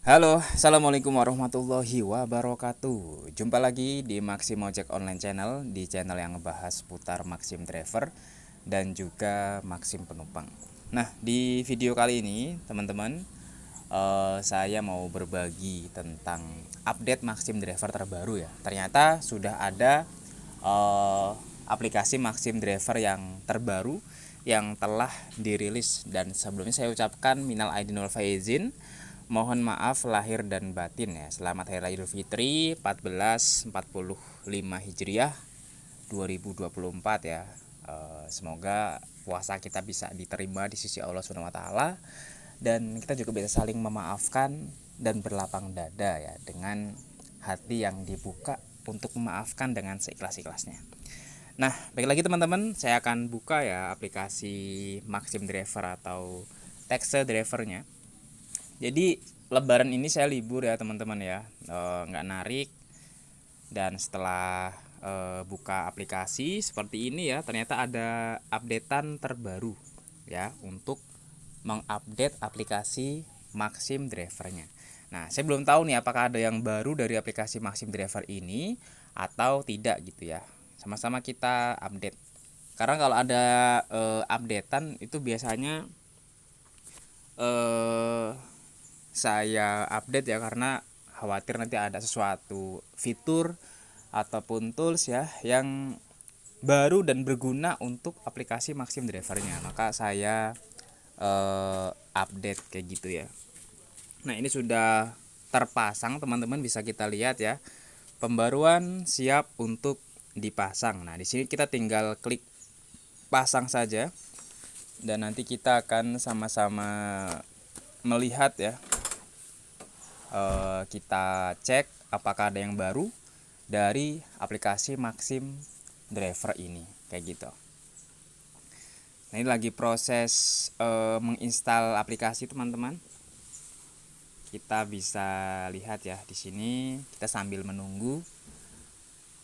Halo, assalamualaikum warahmatullahi wabarakatuh. Jumpa lagi di Maxim Ojek Online Channel, di channel yang ngebahas seputar Maxim Driver dan juga Maxim Penumpang. Nah, di video kali ini teman-teman, saya mau berbagi tentang update Maxim Driver terbaru ya. Ternyata sudah ada aplikasi Maxim Driver yang terbaru yang telah dirilis, dan sebelumnya saya ucapkan minal aidin wal faizin, mohon maaf lahir dan batin ya. Selamat Hari Raya Idul Fitri 1445 Hijriah 2024 ya. Semoga puasa kita bisa diterima di sisi Allah Subhanahu wa taala, dan kita juga bisa saling memaafkan dan berlapang dada ya, dengan hati yang dibuka untuk memaafkan dengan seikhlas-ikhlasnya. Nah, baik lagi teman-teman, saya akan buka ya aplikasi Maxim Driver atau taxi drivernya. Jadi Lebaran ini saya libur ya teman-teman ya, nggak narik. Dan setelah buka aplikasi seperti ini ya, ternyata ada updatean terbaru ya untuk mengupdate aplikasi Maxim Drivernya. Nah, saya belum tahu nih apakah ada yang baru dari aplikasi Maxim Driver ini atau tidak gitu ya. Sama-sama kita update. Karena kalau ada updatean itu biasanya saya update ya, karena khawatir nanti ada sesuatu fitur ataupun tools ya yang baru dan berguna untuk aplikasi Maxim Drivernya, maka saya update kayak gitu ya. Nah, ini sudah terpasang teman-teman, bisa kita lihat ya, pembaruan siap untuk dipasang. Nah, di sini kita tinggal klik pasang saja, dan nanti kita akan sama-sama melihat ya. Kita cek apakah ada yang baru dari aplikasi Maxim Driver ini kayak gitu. Nah, ini lagi proses menginstal aplikasi teman-teman. Kita bisa lihat ya di sini, kita sambil menunggu.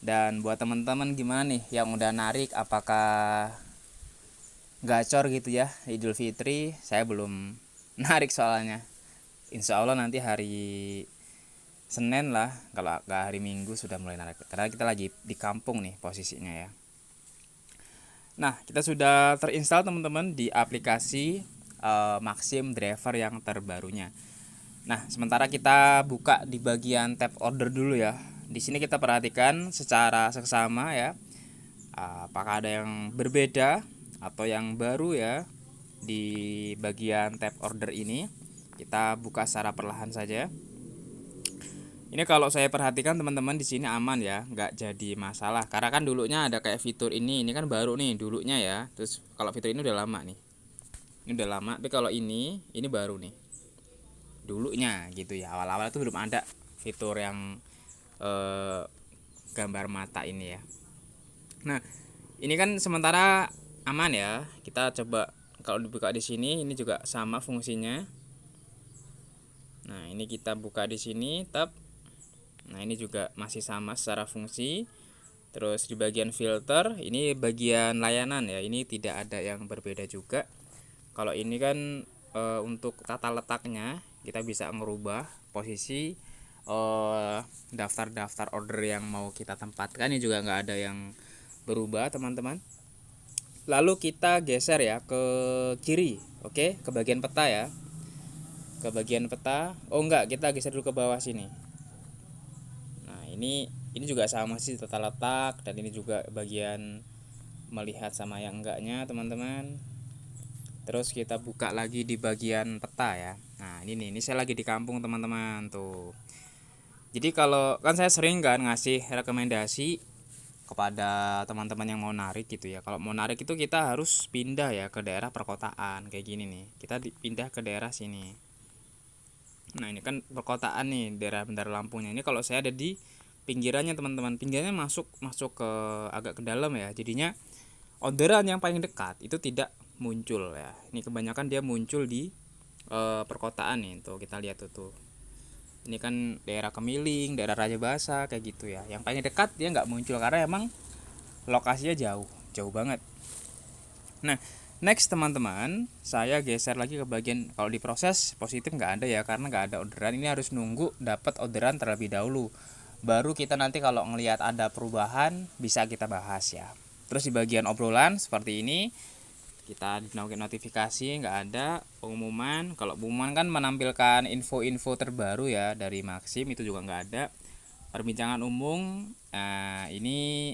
Dan buat teman-teman gimana nih yang udah narik, apakah gacor gitu ya Idul Fitri? Saya belum narik soalnya. Insya Allah nanti hari Senin lah, kalau nggak hari Minggu sudah mulai narik, karena kita lagi di kampung nih posisinya ya. Nah, kita sudah terinstall teman-teman di aplikasi Maxim Driver yang terbarunya. Nah, sementara kita buka di bagian tab order dulu ya. Di sini kita perhatikan secara seksama ya, apakah ada yang berbeda atau yang baru ya di bagian tab order ini. Kita buka secara perlahan saja. Ini kalau saya perhatikan teman-teman di sini aman ya, nggak jadi masalah. Karena kan dulunya ada kayak fitur ini kan baru nih dulunya ya. Terus kalau fitur ini udah lama nih. Ini udah lama, tapi kalau ini baru nih. Dulunya gitu ya. Awal-awal itu belum ada fitur yang gambar mata ini ya. Nah, ini kan sementara aman ya. Kita coba kalau dibuka di sini, ini juga sama fungsinya. Nah, ini kita buka di sini tab. Nah, ini juga masih sama secara fungsi. Terus di bagian filter, ini bagian layanan ya. Ini tidak ada yang berbeda juga. Kalau ini kan untuk tata letaknya, kita bisa merubah posisi daftar-daftar order yang mau kita tempatkan. Ini juga nggak ada yang berubah teman-teman. Lalu kita geser ya ke kiri, oke, ke bagian peta ya. Ke bagian peta, enggak, kita geser dulu ke bawah sini. Nah, ini juga sama sih tata letak, dan ini juga bagian melihat sama yang enggaknya teman-teman. Terus kita buka lagi di bagian peta ya. Nah, ini saya lagi di kampung teman-teman tuh. Jadi kalau kan saya sering kan ngasih rekomendasi kepada teman-teman yang mau narik gitu ya. Kalau mau narik itu kita harus pindah ya ke daerah perkotaan kayak gini nih. Kita pindah ke daerah sini. Nah, ini kan perkotaan nih, daerah Bandar Lampungnya. Ini kalau saya ada di pinggirannya teman-teman. Pinggirnya masuk ke agak ke dalam ya. Jadinya orderan yang paling dekat itu tidak muncul ya. Ini kebanyakan dia muncul di perkotaan nih. Tuh kita lihat tuh. Ini kan daerah Kemiling, daerah Raja Basa kayak gitu ya. Yang paling dekat dia nggak muncul karena emang lokasinya jauh banget. Nah, Next teman-teman, saya geser lagi ke bagian kalau di proses positif nggak ada ya, karena nggak ada orderan. Ini harus nunggu dapat orderan terlebih dahulu, baru kita nanti kalau ngelihat ada perubahan bisa kita bahas ya. Terus di bagian obrolan seperti ini, kita notifikasi nggak ada. Pengumuman, kalau pengumuman kan menampilkan info-info terbaru ya dari Maxim, itu juga nggak ada. Perbincangan umum, nah ini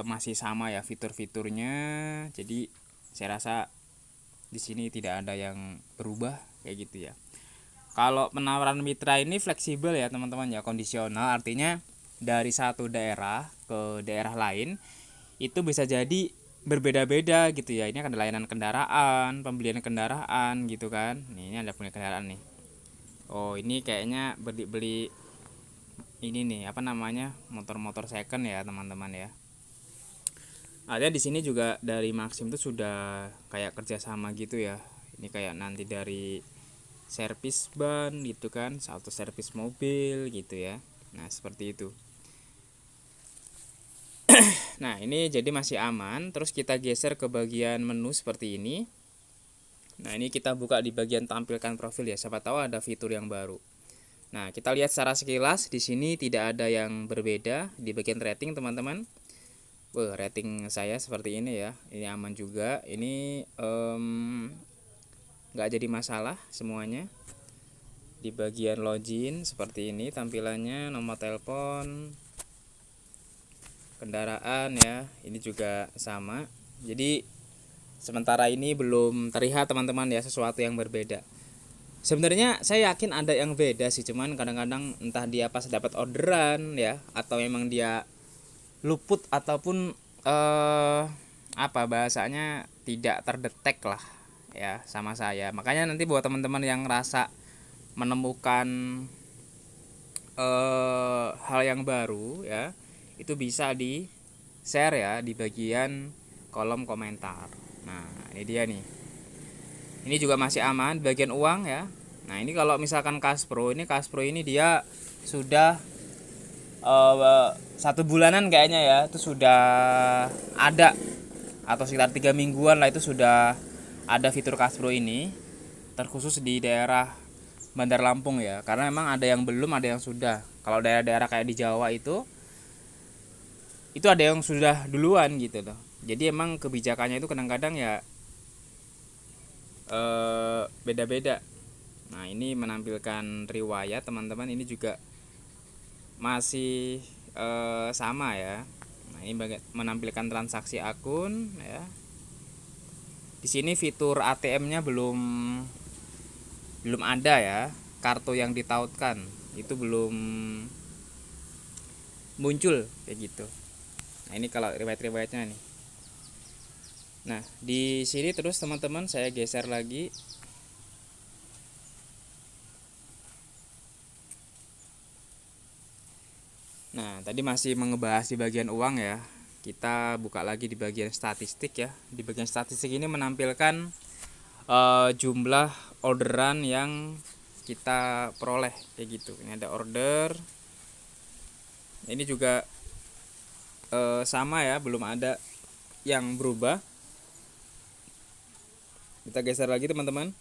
masih sama ya fitur-fiturnya. Jadi saya rasa di sini tidak ada yang berubah kayak gitu ya. Kalau penawaran mitra ini fleksibel ya teman-teman ya, kondisional, artinya dari satu daerah ke daerah lain itu bisa jadi berbeda-beda gitu ya. Ini akan ada layanan kendaraan, pembelian kendaraan gitu kan. Ini ada punya kendaraan nih. Oh ini kayaknya beli ini nih apa namanya, motor-motor second ya teman-teman ya. Ada di sini juga dari Maxim itu sudah kayak kerjasama gitu ya. Ini kayak nanti dari servis ban gitu kan, atau servis mobil gitu ya. Nah seperti itu. Nah ini jadi masih aman. Terus kita geser ke bagian menu seperti ini. Nah ini kita buka di bagian tampilkan profil ya. Siapa tahu ada fitur yang baru. Nah kita lihat secara sekilas di sini tidak ada yang berbeda di bagian rating teman-teman. Rating saya seperti ini ya, ini aman juga, ini nggak jadi masalah semuanya. Di bagian login seperti ini tampilannya, nomor telepon, kendaraan ya, ini juga sama. Jadi sementara ini belum terlihat teman-teman ya sesuatu yang berbeda. Sebenarnya saya yakin ada yang beda sih, cuman kadang-kadang entah dia pas dapat orderan ya, atau memang dia luput ataupun apa bahasanya tidak terdetek lah ya sama saya. Makanya nanti buat teman-teman yang rasa menemukan hal yang baru ya, itu bisa di share ya di bagian kolom komentar. Nah ini dia nih, ini juga masih aman bagian uang ya. Nah ini kalau misalkan Kaspro ini dia sudah 1 bulanan kayaknya ya, itu sudah ada, atau sekitar 3 mingguan lah itu sudah ada fitur Kaspro ini, terkhusus di daerah Bandar Lampung ya, karena memang ada yang belum, ada yang sudah. Kalau daerah-daerah kayak di Jawa itu ada yang sudah duluan gitu loh. Jadi emang kebijakannya itu kadang-kadang ya beda-beda. Nah ini menampilkan riwayat teman-teman, ini juga masih sama ya. Nah ini menampilkan transaksi akun ya. Di sini fitur ATM-nya belum ada ya, kartu yang ditautkan itu belum muncul kayak gitu. Nah ini kalau riwayat-riwayatnya nih. Nah di sini terus teman-teman saya geser lagi. Nah tadi masih mengebahas di bagian uang ya. Kita buka lagi di bagian statistik ya. Di bagian statistik ini menampilkan jumlah orderan yang kita peroleh kayak gitu. Ini ada order. Ini juga sama ya, belum ada yang berubah. Kita geser lagi teman-teman.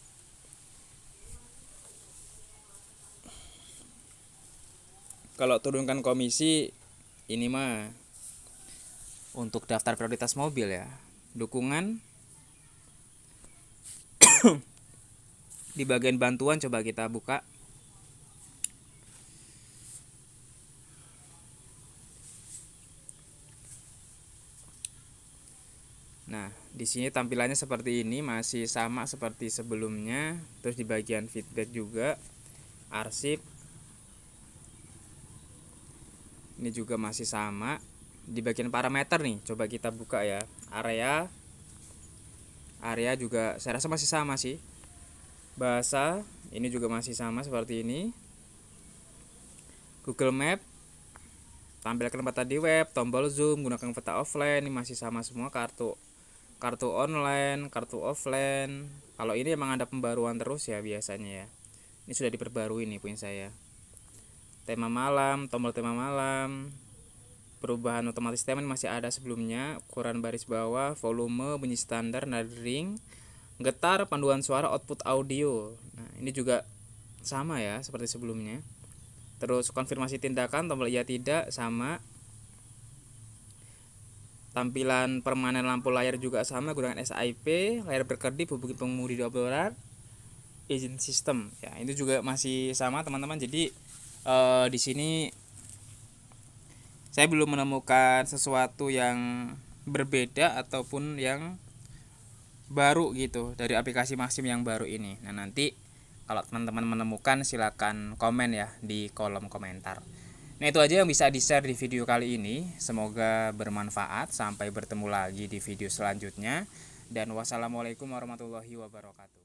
Kalau turunkan komisi ini mah untuk daftar prioritas mobil ya. Dukungan di bagian bantuan coba kita buka. Nah, di sini tampilannya seperti ini, masih sama seperti sebelumnya. Terus di bagian feedback juga, arsip. Ini juga masih sama. Di bagian parameter nih, coba kita buka ya. Area juga saya rasa masih sama sih. Bahasa ini juga masih sama seperti ini. Google Map, tampilkan peta di web, tombol zoom, gunakan peta offline, ini masih sama semua. Kartu online, kartu offline. Kalau ini emang ada pembaruan terus ya biasanya ya. Ini sudah diperbarui nih punya saya. Tema malam, tombol tema malam. perubahan otomatis statement masih ada sebelumnya, ukuran baris bawah, volume, bunyi standar, nada ring, getar, panduan suara, output audio. Nah, ini juga sama ya seperti sebelumnya. Terus konfirmasi tindakan, tombol iya tidak sama. Tampilan permanen lampu layar juga sama, gunakan SIP, layar berkedip, hubungi pengemudi di obrolan, izin sistem. Ya, itu juga masih sama teman-teman. Jadi di sini saya belum menemukan sesuatu yang berbeda ataupun yang baru gitu dari aplikasi Maxim yang baru ini. Nah, nanti kalau teman-teman menemukan silakan komen ya di kolom komentar. Nah, itu aja yang bisa di-share di video kali ini. Semoga bermanfaat. Sampai bertemu lagi di video selanjutnya. Dan wassalamualaikum warahmatullahi wabarakatuh.